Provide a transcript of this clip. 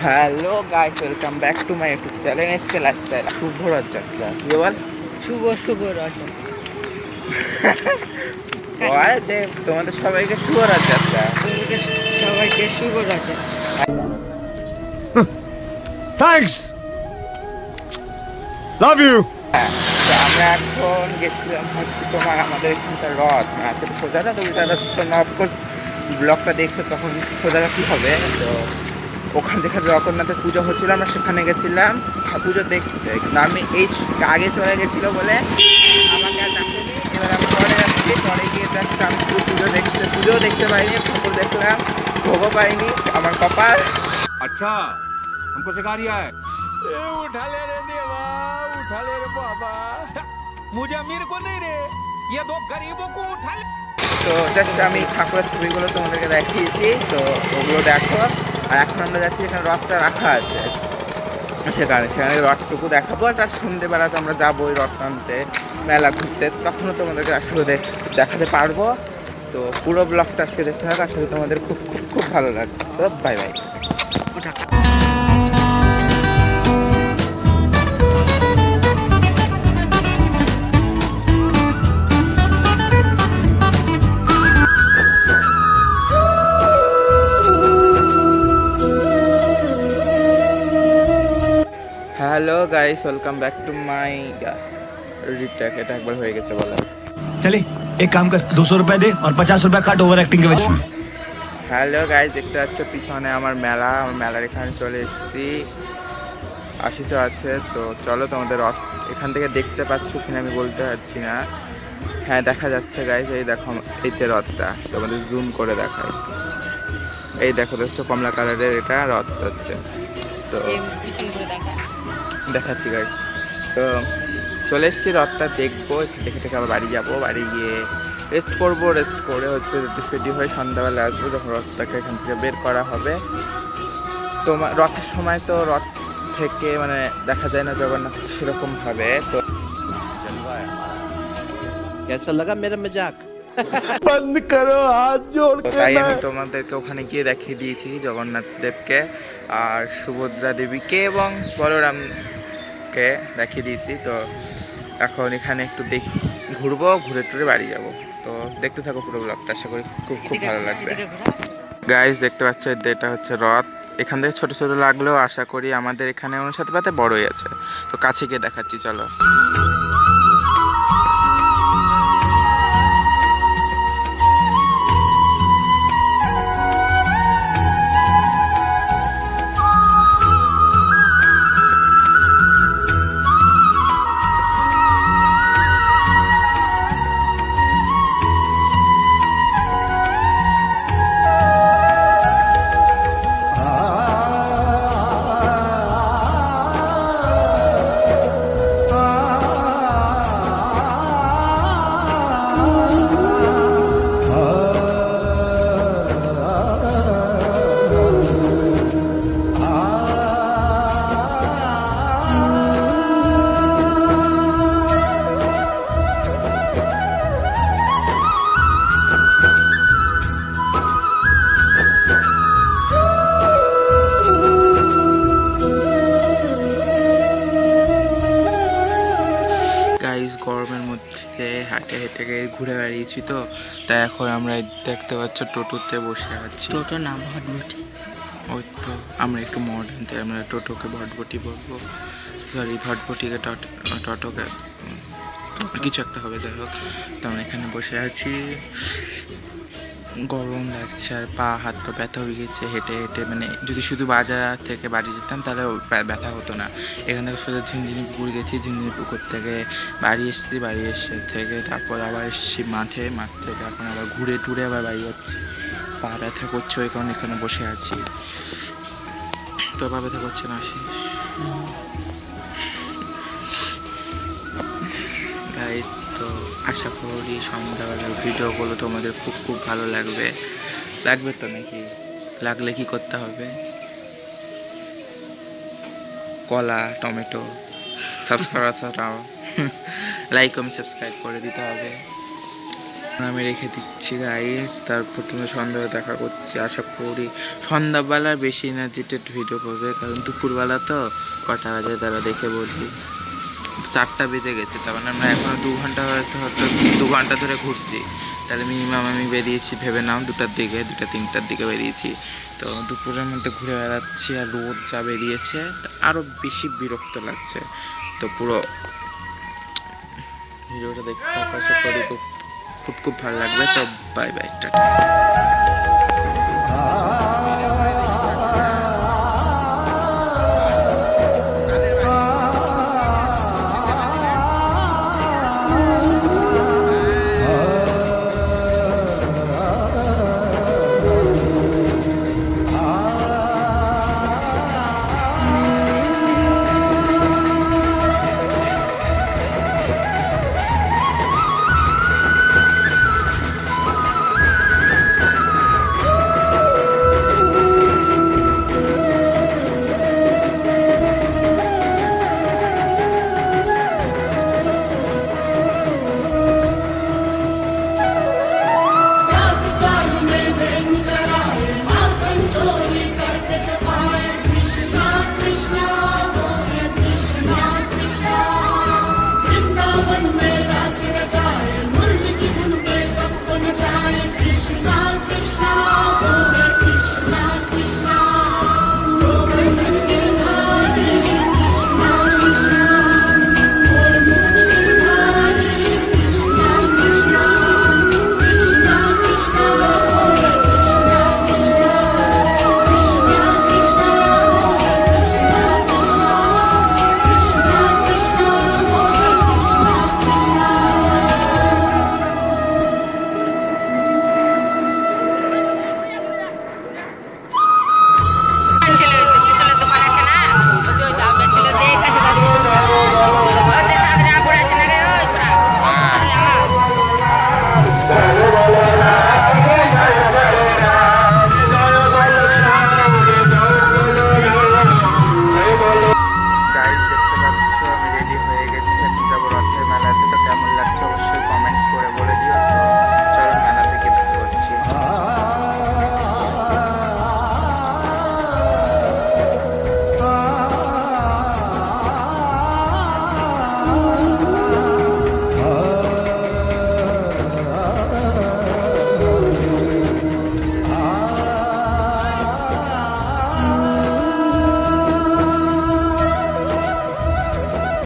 Hello guys, welcome back to my YouTube channel SK lifestyle. শুভ রথযাত্রা। কি বল? শুভ রথযাত্রা। বল যে তোমাদের সবাইকে শুভ রথযাত্রা। তোমাদেরকে সবাইকে শুভ রথযাত্রা। Thanks. Love you. হ্যাঁ, তো আমরা এখন গেছিলাম হচ্ছে তোমার আমাদের এখানকার রথ আসলে সোজা না, তুমি তারা তোমরা অফকোর্স ব্লগটা দেখছো তখন সোজাটা কী হবে। তো ওখান থেকে জগন্নাথের পুজো হচ্ছিল, আমরা সেখানে গেছিলাম পুজো দেখতে, কিন্তু আমি এই আগে চলে গেছিলো বলে আমাকে আর ডাকেনি। এবার আমি পরে যাচ্ছি, পরে গিয়ে জাস্ট আমি পুজোও দেখতে পাইনি, ঠাকুর দেখলাম, ভোগও পাইনি, আমার কপাল। अच्छा हमको सिखा रिया है। उठा ले रे देवा, उठा ले रे बाबा, मुझे अमीर को नहीं रे, ये दो गरीबों को उठा ले। তো জাস্ট আমি ঠাকুরের ছবিগুলো তোমাদেরকে দেখিয়েছি, তো ওগুলো দেখো। আর এখন আমরা যাচ্ছি এখানে রথটা রাখা আছে, সেখানে রথটুকু দেখাবো। আর তার সন্ধ্যেবেলাতে আমরা যাবো ওই রথ টানতে, মেলা ঘুরতে, তখনও তোমাদেরকে আসলে দেখাতে পারবো। তো পুরো ব্লগটা আজকে দেখতে হবে, আসলে তোমাদের খুব খুব খুব ভালো লাগবে। তো bye bye. Hello guys, welcome back to my retake. এটা একবার হয়ে গেছে বলা। चले एक काम कर 200 रुपए दे और 50 रुपए काट ओवर एक्टिंग के वजह से। হ্যালো গাইস, দেখতে পাচ্ছ পিছনে আমার মেলার এখানে চলে এসেছি। আশিসও আছে, তো চলো তোমাদের রথ এখান থেকে দেখতে পাচ্ছ কিনা আমি বলতে পারছি না। হ্যাঁ, দেখা যাচ্ছে গাইস, এই দেখো এই যে রথটা, তোমাদের জুম করে দেখাই। এই দেখো, দেখছো কমলা কালারের এটা রথ হচ্ছে। তো দেখাচ্ছি গাইস, তো চলে এসেছি, রথটা দেখবো, দেখে থেকে আবার বাড়ি যাবো। বাড়ি গিয়ে রেস্ট করবো, রেস্ট করে হচ্ছে রেডি হয়ে সন্ধ্যাবেলা আসবো, যখন রথটাকে এখান থেকে বের করা হবে। তোমার রথের সময় তো রথ থেকে মানে দেখা যায় না জগন্নাথ সেরকমভাবে। তো कैसा लगा मेरा मजाक? बंद करो हाथ जोड़ তো তাই আমি তোমাদেরকে ওখানে গিয়ে দেখিয়ে দিয়েছি জগন্নাথ দেবকে আর সুভদ্রা দেবীকে এবং বলরামকে দেখিয়ে দিয়েছি। তো এখন এখানে একটু ঘুরবো, ঘুরে টুরে বাড়ি যাব। তো দেখতে থাকো পুরো ব্লগটা, আশা করি খুব খুব ভালো লাগবে। গাইস, দেখতে পাচ্ছ এটা হচ্ছে রথ। এখান থেকে ছোট ছোট লাগলেও আশা করি আমাদের এখানে অনুসাতে পাতে বড়ই আছে। তো কাছে গিয়ে দেখাচ্ছি, চলো। গাইস, গরমের মধ্যে হেঁটে হেঁটে ঘুরে বেড়িয়েছি, তো তাই এখন আমরা দেখতে পাচ্ছ টোটোতে বসে আছি। টোটো না, ভটভটি। ওই তো আমরা একটু মডার্ন, তাই আমরা টোটোকে ভটভটি বলবো, সরি ভটভটিকে টোটোকে কিছু একটা হবে, যাই হোক। তো আমরা এখানে বসে আছি, গরম লাগছে আর হাত পা ব্যথা হয়ে গেছে হেঁটে হেঁটে। মানে যদি শুধু বাজার থেকে বাড়ি যেতাম তাহলে ব্যথা হতো না। এখান থেকে সোজা ঝিনঝিনি পুকুর গেছি, ঝিনঝিনি পুকুর থেকে বাড়ি এসেছি, বাড়ি এসে থেকে তারপর আবার এসেছি মাঠ থেকে এখন আবার ঘুরে টুরে আবার বাড়ি যাচ্ছি। পা ব্যথা করছে, ওই কারণে এখানে বসে আছি। তোর পা ব্যথা করছে না আশিস? গাইস, তো আশা করি সন্ধ্যাবেলার ভিডিওগুলো তোমাদের খুব খুব ভালো লাগবে তো নাকি? লাগলে কি করতে হবে? কলা, টমেটো, সাবস্ক্রাইব ছাড়াও লাইক কমেন্ট সাবস্ক্রাইব করে দিতে হবে। আমি রেখে দিচ্ছি গাইস, তারপর তুমি সন্ধ্যায় দেখা করছি। আশা করি সন্ধ্যাবেলা বেশি এনার্জেটেড ভিডিও পাবে, কারণ দুপুরবেলা তো কটা বাজে তারা দেখে বলবি। 4টা বেজে গেছে, তার মানে আমরা এখনো 2 ঘন্টা হয়তো 2 ঘন্টা ধরে ঘুরছি। তাহলে মিনিমাম আমি বেরিয়েছি ভেবে নাও 2টার দিকে, 2টা 3টার দিকে বেরিয়েছি। তো দুপুরের মধ্যে ঘুরে বেড়াচ্ছি, আর রোদ যা বেরিয়েছে আরও বেশি বিরক্ত লাগছে। তো পুরো ভিডিওটা দেখতে আশা করি খুব ভালো লাগবে। তো বাই বাই, টাটা।